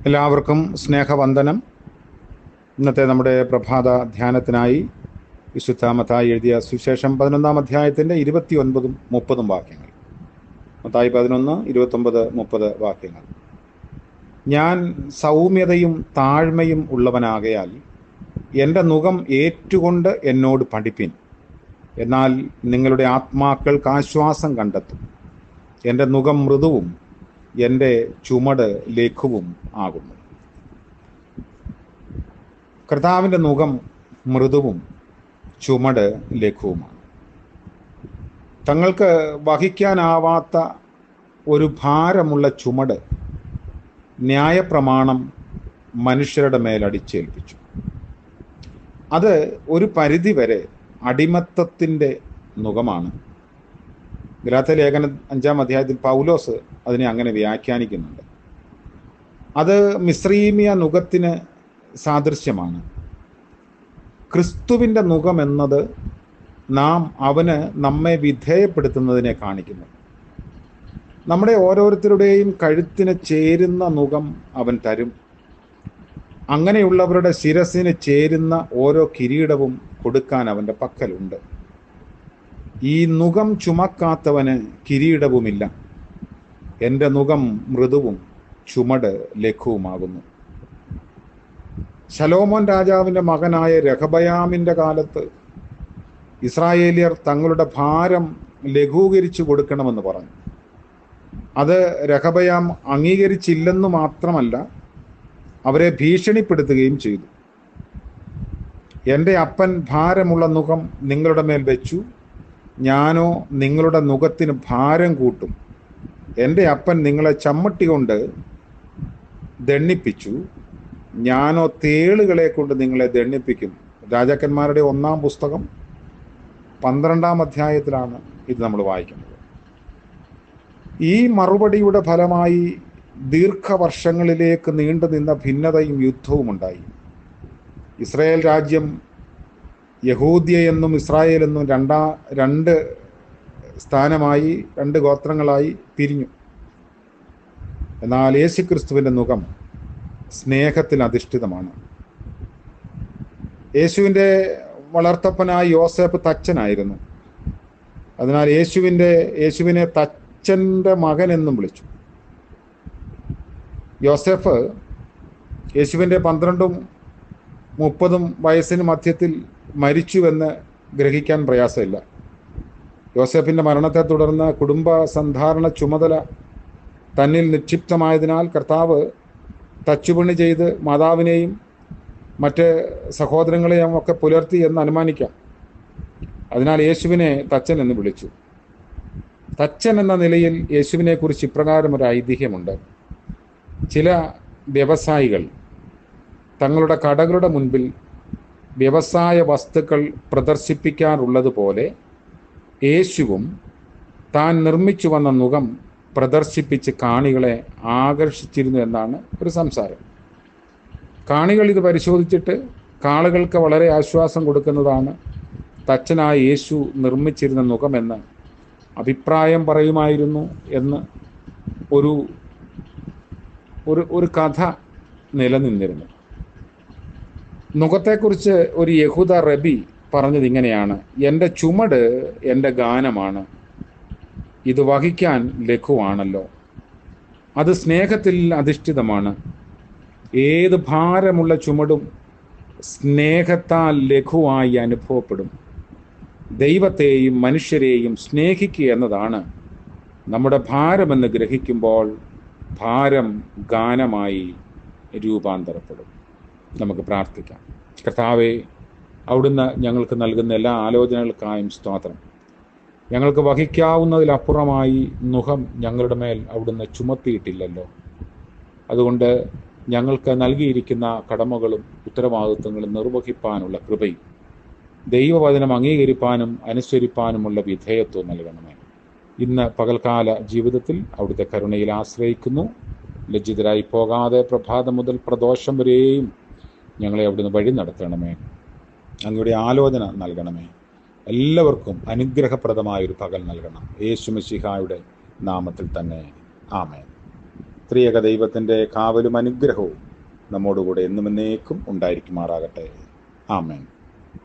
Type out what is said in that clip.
എല്ലാവർക്കും സ്നേഹവന്ദനം. ഇന്നത്തെ നമ്മുടെ പ്രഭാത ധ്യാനത്തിനായി വിശുദ്ധ മത്തായി എഴുതിയ സുവിശേഷം 11-ാം അധ്യായത്തിൻ്റെ 29-ഉം 30-ഉം വാക്യങ്ങൾ. മത്തായി 11, 29, 30 വാക്യങ്ങൾ. ഞാൻ സൗമ്യതയും താഴ്മയും ഉള്ളവനാകയാൽ എൻ്റെ നുകം ഏറ്റുകൊണ്ട് എന്നോട് പഠിപ്പിൻ, എന്നാൽ നിങ്ങളുടെ ആത്മാക്കൾക്ക് ആശ്വാസം കണ്ടെത്തും. എൻ്റെ നുകം മൃദുവും എൻ്റെ ചുമട് ലഘുവും ആകുന്നു. കർത്താവിൻ്റെ നുകം മൃദുവും ചുമട് ലഘുവുമാണ്. തങ്ങൾക്ക് വഹിക്കാനാവാത്ത ഒരു ഭാരമുള്ള ചുമട് ന്യായപ്രമാണം മനുഷ്യരുടെ മേൽ അടിച്ചേൽപ്പിച്ചു. അത് ഒരു പരിധിവരെ അടിമത്തത്തിൻ്റെ നുകമാണ്. ഗലാത്യ ലേഖനം 5-ാം അധ്യായത്തിൽ പൗലോസ് അതിനെ അങ്ങനെ വ്യാഖ്യാനിക്കുന്നുണ്ട്. അത് മിസ്രീമിയ നുകത്തിന് സാദൃശ്യമാണ്. ക്രിസ്തുവിൻ്റെ നുകം എന്നത് നാം അവന് നമ്മെ വിധേയപ്പെടുത്തുന്നതിനെ കാണിക്കുന്നു. നമ്മുടെ ഓരോരുത്തരുടെയും കഴുത്തിന് ചേരുന്ന നുകം അവൻ തരും. അങ്ങനെയുള്ളവരുടെ ശിരസിന് ചേരുന്ന ഓരോ കിരീടവും കൊടുക്കാൻ അവൻ്റെ പക്കലുണ്ട്. ഈ നുകം ചുമക്കാത്തവന് കിരീടവുമില്ല. എൻ്റെ നുകം മൃദുവും ചുമട് ലഘുവുമാകുന്നു. ശലോമോൻ രാജാവിൻ്റെ മകനായ രഹബയാമിൻ്റെ കാലത്ത് ഇസ്രായേലിയർ തങ്ങളുടെ ഭാരം ലഘൂകരിച്ചു കൊടുക്കണമെന്ന് പറഞ്ഞു. അത് രഹബയാം അംഗീകരിച്ചില്ലെന്നു മാത്രമല്ല, അവരെ ഭീഷണിപ്പെടുത്തുകയും ചെയ്തു. എൻ്റെ അപ്പൻ ഭാരമുള്ള നുകം നിങ്ങളുടെ മേൽ വെച്ചു, ഞാനോ നിങ്ങളുടെ നുകത്തിന് ഭാരം കൂട്ടും. എൻ്റെ അപ്പൻ നിങ്ങളെ ചമ്മട്ടി കൊണ്ട് ദണ്ണിപ്പിച്ചു, ഞാനോ തേളുകളെ കൊണ്ട് നിങ്ങളെ ദണ്ണിപ്പിക്കും. രാജാക്കന്മാരുടെ 1-ാം പുസ്തകം 12-ാം അധ്യായത്തിലാണ് ഇത് നമ്മൾ വായിക്കുന്നത്. ഈ മറുപടിയുടെ ഫലമായി ദീർഘവർഷങ്ങളിലേക്ക് നീണ്ടു നിന്ന ഭിന്നതയും യുദ്ധവും ഉണ്ടായി. ഇസ്രായേൽ രാജ്യം യഹൂദ്യ എന്നും ഇസ്രായേൽ എന്നും രണ്ട് സ്ഥാനമായി, 2 ഗോത്രങ്ങളായി പിരിഞ്ഞു. എന്നാൽ യേശുക്രിസ്തുവിൻ്റെ നുകം സ്നേഹത്തിൽ അധിഷ്ഠിതമാണ്. യേശുവിൻ്റെ വളർത്തപ്പനായ യോസേഫ് തച്ചനായിരുന്നു. അതിനാൽ യേശുവിനെ തച്ചൻ്റെ മകൻ എന്നും വിളിച്ചു. യോസേഫ് യേശുവിൻ്റെ 12-ഉം 30-ഉം വയസ്സിന് മധ്യത്തിൽ മരിച്ചുവെന്ന് ഗ്രഹിക്കാൻ പ്രയാസമില്ല. യോസേഫിൻ്റെ മരണത്തെ തുടർന്ന് കുടുംബ സന്ധാരണ ചുമതല തന്നിൽ നിക്ഷിപ്തമായതിനാൽ കർത്താവ് തച്ചുപണി ചെയ്ത് മാതാവിനെയും മറ്റ് സഹോദരങ്ങളെയും ഒക്കെ പുലർത്തി എന്ന് അനുമാനിക്കാം. അതിനാൽ യേശുവിനെ തച്ചൻ എന്ന് വിളിച്ചു. തച്ചൻ എന്ന നിലയിൽ യേശുവിനെ കുറിച്ച് ഇപ്രകാരം ഒരു ഐതിഹ്യമുണ്ട്. ചില വ്യവസായികൾ തങ്ങളുടെ കടകളുടെ മുൻപിൽ വ്യവസായ വസ്തുക്കൾ പ്രദർശിപ്പിക്കാറുള്ളതുപോലെ യേശുവും താൻ നിർമ്മിച്ചു വന്ന നുകം പ്രദർശിപ്പിച്ച് കാണികളെ ആകർഷിച്ചിരുന്നു എന്നാണ് ഒരു സംസാരം. കാണികൾ ഇത് പരിശോധിച്ചിട്ട് കാളുകൾക്ക് വളരെ ആശ്വാസം കൊടുക്കുന്നതാണ് തച്ചനായ യേശു നിർമ്മിച്ചിരുന്ന നുകമെന്ന് അഭിപ്രായം പറയുമായിരുന്നു എന്ന് ഒരു കഥ നിലനിന്നിരുന്നു. നുകത്തെക്കുറിച്ച് ഒരു യഹൂദ റബി പറഞ്ഞത് ഇങ്ങനെയാണ്: എൻ്റെ ചുമട് എൻ്റെ ഗാനമാണ്, ഇത് വഹിക്കാൻ ലഘുവാണല്ലോ, അത് സ്നേഹത്തിൽ അധിഷ്ഠിതമാണ്. ഏത് ഭാരമുള്ള ചുമടും സ്നേഹത്താൽ ലഘുവായി അനുഭവപ്പെടും. ദൈവത്തെയും മനുഷ്യരെയും സ്നേഹിക്കുക എന്നതാണ് നമ്മുടെ ഭാരമെന്ന് ഗ്രഹിക്കുമ്പോൾ ഭാരം ഗാനമായി രൂപാന്തരപ്പെടും. നമുക്ക് പ്രാർത്ഥിക്കാം. കർത്താവേ, അവിടുന്ന് ഞങ്ങൾക്ക് നൽകുന്ന എല്ലാ ആലോചനകൾക്കായും സ്തോത്രം. ഞങ്ങൾക്ക് വഹിക്കാവുന്നതിലപ്പുറമായി നുകം ഞങ്ങളുടെ മേൽ അവിടുന്ന് ചുമത്തിയിട്ടില്ലല്ലോ. അതുകൊണ്ട് ഞങ്ങൾക്ക് നൽകിയിരിക്കുന്ന കടമകളും ഉത്തരവാദിത്വങ്ങളും നിർവഹിപ്പാനുള്ള കൃപയും ദൈവവചനം അംഗീകരിപ്പാനും അനുസരിപ്പാനുമുള്ള വിധേയത്വം നൽകണമേ. ഇന്ന് പകൽക്കാല ജീവിതത്തിൽ അവിടുത്തെ കരുണയിൽ ആശ്രയിക്കുന്നു. ലജ്ജിതരായി പോകാതെ പ്രഭാതം മുതൽ പ്രദോഷം വരെയും ഞങ്ങളെ അവിടുന്ന് വഴി നടത്തണമേ. അങ്ങയുടെ ആലോചന നൽകണമേ. എല്ലാവർക്കും അനുഗ്രഹപ്രദമായൊരു പകൽ നൽകണം. യേശു മിശിഹായുടെ നാമത്തിൽ തന്നെ. ആമേൻ. ത്രിയേക ദൈവത്തിൻ്റെ കാവലും അനുഗ്രഹവും നമ്മോടുകൂടെ എന്നും എന്നേക്കും ഉണ്ടായിരിക്കുമാറാകട്ടെ. ആമേൻ.